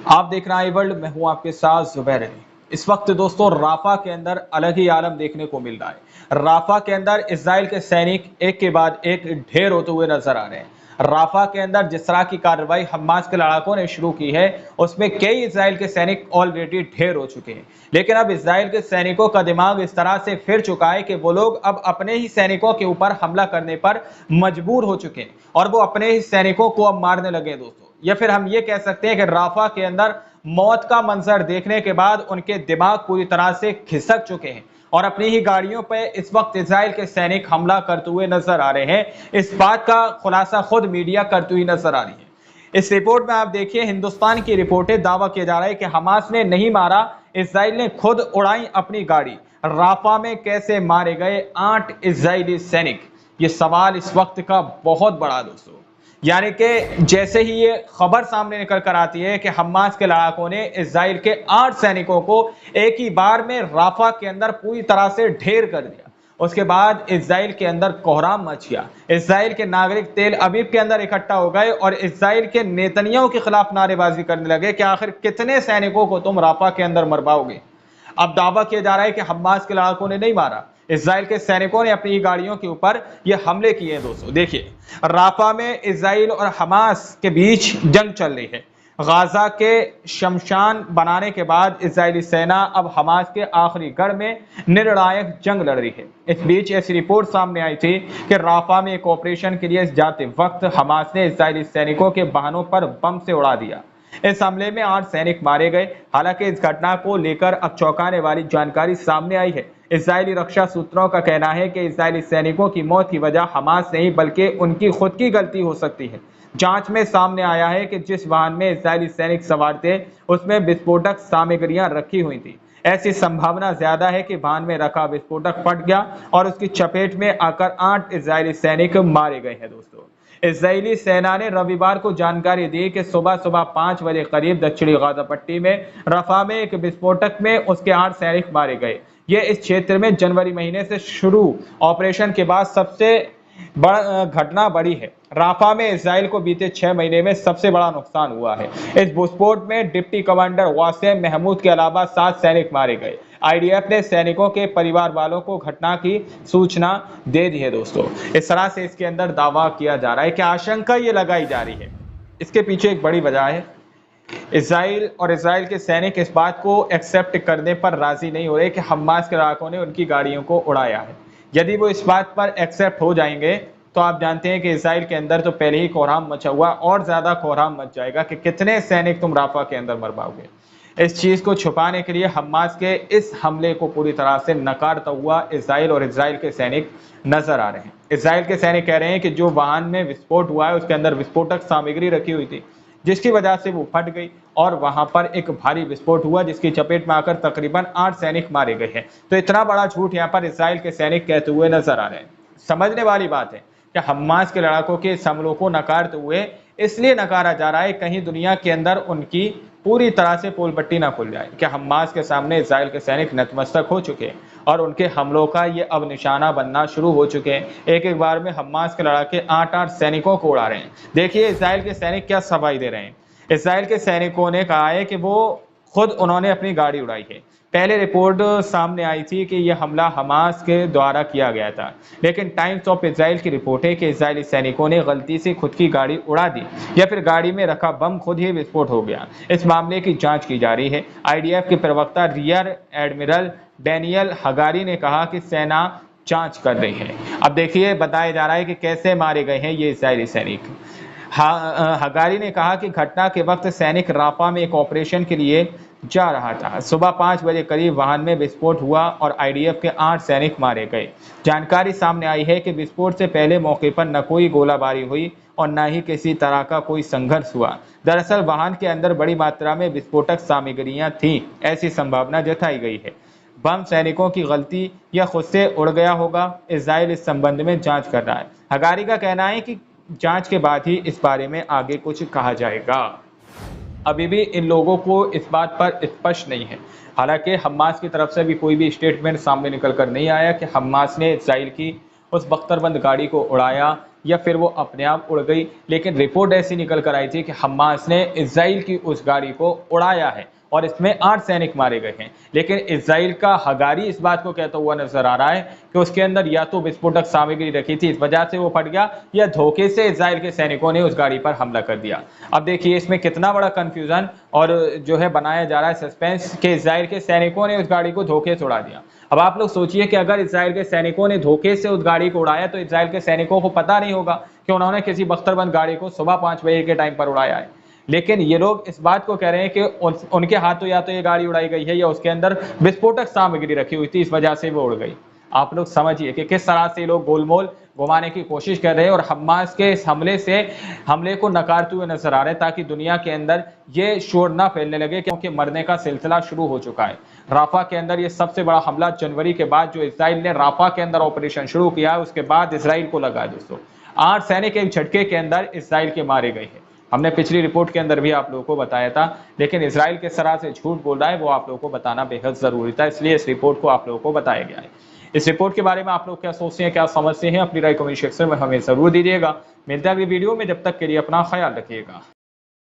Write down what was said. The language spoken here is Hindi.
आप देख रहे हैं वर्ल्ड, मैं हूं आपके साथ जुबैर अली। इस वक्त दोस्तों राफा के अंदर अलग ही आलम देखने को मिल रहा है। राफा के अंदर इजराइल के सैनिक एक के बाद एक ढेर होते हुए नजर आ रहे हैं। राफा के अंदर जिस तरह की कार्रवाई हमास के लड़ाकों ने शुरू की है, उसमें कई इजराइल के सैनिक ऑलरेडी ढेर हो चुके हैं। लेकिन अब इजराइल के सैनिकों का दिमाग इस तरह से फिर चुका है कि वो लोग अब अपने ही सैनिकों के ऊपर हमला करने पर मजबूर हो चुके हैं और वो अपने ही सैनिकों को अब मारने लगे हैं दोस्तों। या फिर हम ये कह सकते हैं कि राफा के अंदर मौत का मंजर देखने के बाद उनके दिमाग पूरी तरह से खिसक चुके हैं और अपनी ही गाड़ियों पर इस वक्त इजराइल के सैनिक हमला करते हुए नजर आ रहे हैं। इस बात का खुलासा खुद मीडिया करती हुई नजर आ रही है। इस रिपोर्ट में आप देखिए, हिंदुस्तान की रिपोर्टें दावा किया जा रहा है कि हमास ने नहीं मारा, इजराइल ने खुद उड़ाई अपनी गाड़ी। राफा में कैसे मारे गए 8 इजरायली सैनिक, ये सवाल इस वक्त का बहुत बड़ा दोस्तों। यानी कि जैसे ही ये खबर सामने निकल कर आती है कि हमास के लड़ाकों ने इजराइल के 8 सैनिकों को एक ही बार में राफा के अंदर पूरी तरह से ढेर कर दिया, उसके बाद इजराइल के अंदर कोहराम मच गया। इजराइल के नागरिक तेल अबीब के अंदर इकट्ठा हो गए और इजराइल के नेतन्याहू के खिलाफ नारेबाजी करने लगे कि आखिर कितने सैनिकों को तुम राफा के अंदर मरवाओगे। अब दावा किया जा रहा है कि हमास के लड़ाकों ने नहीं मारा, इजराइल के सैनिकों ने अपनी गाड़ियों के ऊपर ये हमले किए हैं दोस्तों। देखिए, राफा में इजराइल और हमास के बीच जंग चल रही है। गाजा के शमशान बनाने के बाद इजरायली सेना अब हमास के आखिरी गढ़ में निर्णायक जंग लड़ रही है। इस बीच ऐसी रिपोर्ट सामने आई थी कि राफा में एक ऑपरेशन के लिए जाते वक्त हमास ने इजरायली सैनिकों के वाहनों पर बम से उड़ा दिया। इस हमले में 8 सैनिक मारे गए। हालांकि इस घटना को लेकर अब चौंकाने वाली जानकारी सामने आई है। इजरायली रक्षा सूत्रों का कहना है कि इजरायली सैनिकों की मौत की वजह हमास नहीं बल्कि उनकी खुद की गलती हो सकती है। जांच में सामने आया है कि जिस वाहन में इजरायली सैनिक सवार थे उसमें विस्फोटक सामग्रियां रखी हुई थी। ऐसी संभावना ज्यादा है कि वाहन में रखा विस्फोटक फट गया और उसकी चपेट में आकर 8 इजरायली सैनिक मारे गए हैं दोस्तों। इजरायली सेना ने रविवार को जानकारी दी कि सुबह सुबह 5 बजे करीब दक्षिणी गाजा पट्टी में रफा में एक विस्फोटक में उसके 8 सैनिक मारे गए। यह इस क्षेत्र में जनवरी महीने से शुरू ऑपरेशन के बाद सबसे बड़ा घटना बड़ी है। राफा में इजराइल को बीते 6 महीने में सबसे बड़ा नुकसान हुआ है। इस विस्फोट में डिप्टी कमांडर वासिम महमूद के अलावा 7 सैनिक मारे गए। आईडीएफ ने सैनिकों के परिवार वालों को घटना की सूचना दे दी है दोस्तों। इस तरह से इसके अंदर दावा किया जा रहा है कि आशंका ये लगाई जा रही है, इसके पीछे एक बड़ी वजह है। इजराइल और इजराइल के सैनिक इस बात को एक्सेप्ट करने पर राजी नहीं हो रहे कि हमास के लड़ाकों ने उनकी गाड़ियों को उड़ाया है। यदि वो इस बात पर एक्सेप्ट हो जाएंगे तो आप जानते हैं कि इजराइल के अंदर तो पहले ही कोहराम मचा हुआ, और ज्यादा कोहराम मच जाएगा कि कितने सैनिक तुम राफा के अंदर मरवाओगे। इस चीज को छुपाने के लिए हमास के इस हमले को पूरी तरह से नकारता हुआ इजराइल और इजराइल के सैनिक नजर आ रहे हैं। इजराइल के सैनिक कह रहे हैं कि जो वाहन में विस्फोट हुआ है उसके अंदर विस्फोटक सामग्री रखी हुई थी, जिसकी वजह से वो फट गई और वहां पर एक भारी विस्फोट हुआ जिसकी चपेट में आकर तकरीबन 8 सैनिक मारे गए हैं। तो इतना बड़ा झूठ यहाँ पर इजराइल के सैनिक कहते हुए नजर आ रहे हैं। समझने वाली बात है कि हमास के लड़ाकों के इस हमलों को नकारते हुए इसलिए नकारा जा रहा है कहीं दुनिया के अंदर उनकी पूरी तरह से पोल पट्टी ना खुल जाए कि हमास के सामने इजराइल के सैनिक नतमस्तक हो चुके हैं और उनके हमलों का ये अब निशाना बनना शुरू हो चुके हैं। एक एक बार में हमास के लड़ाके 8-8 सैनिकों को उड़ा रहे हैं। देखिए इजराइल के सैनिक क्या सफाई दे रहे हैं। इजराइल के सैनिकों ने कहा है कि वो खुद उन्होंने अपनी गाड़ी उड़ाई है। पहले रिपोर्ट सामने आई थी कि यह हमला हमास के द्वारा किया गया था, लेकिन टाइम्स ऑफ इजराइल की रिपोर्ट है कि इजरायली सैनिकों ने गलती से खुद की गाड़ी उड़ा दी या फिर गाड़ी में रखा बम खुद ही विस्फोट हो गया। इस मामले की जांच की जा रही है। आईडीएफ के प्रवक्ता रियर एडमिरल डैनियल हगारी ने कहा कि सेना जांच कर रही है। अब देखिए, बताया जा रहा है कि कैसे मारे गए हैं ये इजरायली सैनिक। हगारी ने कहा कि घटना के वक्त सैनिक राफा में एक ऑपरेशन के लिए जा रहा था। सुबह 5 बजे करीब वाहन में विस्फोट हुआ और आईडीएफ के 8 सैनिक मारे गए। जानकारी सामने आई है कि विस्फोट से पहले मौके पर न कोई गोलाबारी हुई और न ही किसी तरह का कोई संघर्ष हुआ। दरअसल वाहन के अंदर बड़ी मात्रा में विस्फोटक सामग्रियां थीं, ऐसी संभावना जताई गई है। बम सैनिकों की गलती या खुद से उड़ गया होगा। इजराइल इस संबंध में जांच कर रहा है। हगारी का कहना है कि जांच के बाद ही इस बारे में आगे कुछ कहा जाएगा। अभी भी इन लोगों को इस बात पर स्पष्ट नहीं है। हालांकि हमास की तरफ से भी कोई भी स्टेटमेंट सामने निकल कर नहीं आया कि हमास ने इजराइल की उस बख्तरबंद गाड़ी को उड़ाया या फिर वो अपने आप उड़ गई, लेकिन रिपोर्ट ऐसी निकल कर आई थी कि हमास ने इजराइल की उस गाड़ी को उड़ाया है और इसमें 8 सैनिक मारे गए हैं। लेकिन इजराइल का हगारी इस बात को कहता हुआ नजर आ रहा है कि उसके अंदर या तो विस्फोटक सामग्री रखी थी, इस वजह से वो फट गया, या धोखे से इजराइल के सैनिकों ने उस गाड़ी पर हमला कर दिया। अब देखिए इसमें कितना बड़ा कंफ्यूजन और जो है बनाया जा रहा है सस्पेंस कि इजराइल के सैनिकों ने उस गाड़ी को धोखे से उड़ा दिया। अब आप लोग सोचिए कि अगर इजराइल के सैनिकों ने धोखे से उस गाड़ी को उड़ाया तो इजराइल के सैनिकों को पता नहीं होगा कि उन्होंने किसी बख्तरबंद गाड़ी को सुबह 5 बजे के टाइम पर उड़ाया है। लेकिन ये लोग इस बात को कह रहे हैं कि उनके हाथों या तो ये गाड़ी उड़ाई गई है या उसके अंदर विस्फोटक सामग्री रखी हुई थी, इस वजह से वो उड़ गई। आप लोग समझिए कि किस तरह से लोग गोलमोल घुमाने की कोशिश कर रहे हैं और हमास के इस हमले को नकारते हुए नजर आ रहे हैं, ताकि दुनिया के अंदर ये शोर ना फैलने लगे क्योंकि मरने का सिलसिला शुरू हो चुका है। राफा के अंदर ये सबसे बड़ा हमला जनवरी के बाद जो इजराइल ने राफा के अंदर ऑपरेशन शुरू किया है उसके बाद इजराइल को लगा है। दोस्तों 8 सैनिक एक झटके के अंदर इजराइल के मारे गए हैं। हमने पिछली रिपोर्ट के अंदर भी आप लोगों को बताया था, लेकिन इजराइल किस तरह से झूठ बोल रहा है वो आप लोगों को बताना बेहद जरूरी था, इसलिए इस रिपोर्ट को आप लोगों को बताया गया है। इस रिपोर्ट के बारे में आप लोग क्या सोचते हैं, क्या समझते हैं, अपनी राय कमेंट सेक्शन में हमें जरूर दीजिएगा। मिलते हैं अगली वीडियो में, जब तक के लिए अपना ख्याल रखिएगा।